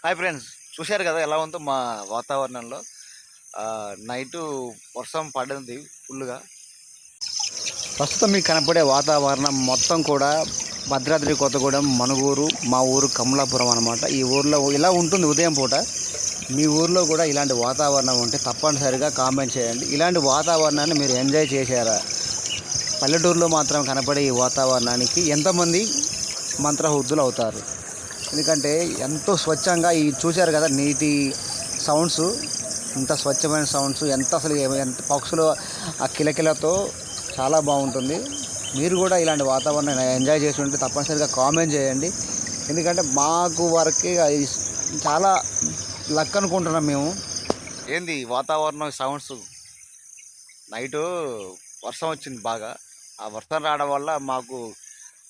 Hi friends, చూశారు కదా ఎలా ఉందో మా వాతావరణంలో. నైటు వర్షం పడింది ఫుల్గా. ప్రస్తుతం మీకు కనపడే వాతావరణం మొత్తం కూడా భద్రాద్రి కొత్తగూడెం, మనుగూరు, మా ఊరు కమలాపురం అనమాట. ఈ ఊర్లో ఇలా ఉంటుంది ఉదయం పూట. మీ ఊర్లో కూడా ఇలాంటి వాతావరణం ఉంటే తప్పనిసరిగా కామెంట్ చేయండి. ఇలాంటి వాతావరణాన్ని మీరు ఎంజాయ్ చేశారా? పల్లెటూరులో మాత్రం కనపడే ఈ వాతావరణానికి ఎంతమంది మంత్రహుద్ధులు అవుతారు? ఎందుకంటే ఎంతో స్వచ్ఛంగా ఈ చూశారు కదా నీటి సౌండ్స్, ఇంత స్వచ్ఛమైన సౌండ్స్, ఎంత పక్షులు ఆ కిలకిలతో చాలా బాగుంటుంది. మీరు కూడా ఇలాంటి వాతావరణాన్ని ఎంజాయ్ చేసి ఉంటే తప్పనిసరిగా కామెంట్ చేయండి. ఎందుకంటే మాకు వరకు చాలా లక్ అనుకుంటున్నాం మేము. ఏంది వాతావరణం సౌండ్స్? నైటు వర్షం వచ్చింది బాగా. ఆ వర్షం రావడం వల్ల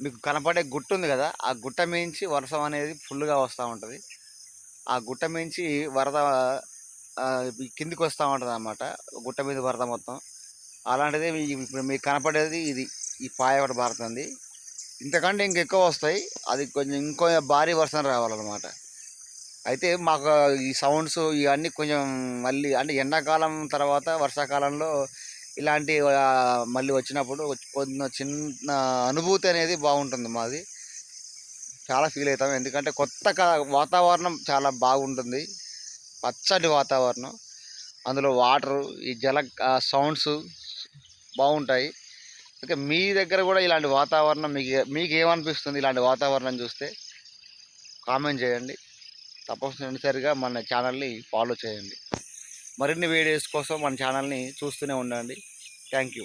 మీకు కనపడే గుట్ట ఉంది కదా, ఆ గుట్ట మించి వర్షం అనేది ఫుల్గా వస్తూ ఉంటుంది. ఆ గుట్ట మించి వరద కిందికి వస్తూ ఉంటుంది అన్నమాట. గుట్ట మీద వరద మొత్తం. అలాంటిది ఇప్పుడు మీకు కనపడేది ఇది. ఈ పాయ ఒకటి పారుతుంది. ఇంతకంటే ఇంకెక్కువ వస్తాయి. అది కొంచెం ఇంకో భారీ వర్షం రావాలన్నమాట. అయితే మాకు ఈ సౌండ్స్ ఇవన్నీ కొంచెం మళ్ళీ అంటే ఎండాకాలం తర్వాత వర్షాకాలంలో ఇలాంటి మళ్ళీ వచ్చినప్పుడు కొంచెం చిన్న అనుభూతి అనేది బాగుంటుంది. మాది చాలా ఫీల్ అవుతాం. ఎందుకంటే వాతావరణం చాలా బాగుంటుంది. పచ్చటి వాతావరణం, అందులో వాటరు, ఈ సౌండ్స్ బాగుంటాయి. ఓకే, మీ దగ్గర కూడా ఇలాంటి వాతావరణం మీకు ఏమనిపిస్తుంది? ఇలాంటి వాతావరణం చూస్తే కామెంట్ చేయండి. తప్పనిసరిగా మన ఛానల్ని ఫాలో చేయండి. మరిన్ని వీడియోస్ కోసం మన ఛానల్ని చూస్తూనే ఉండండి. Thank you.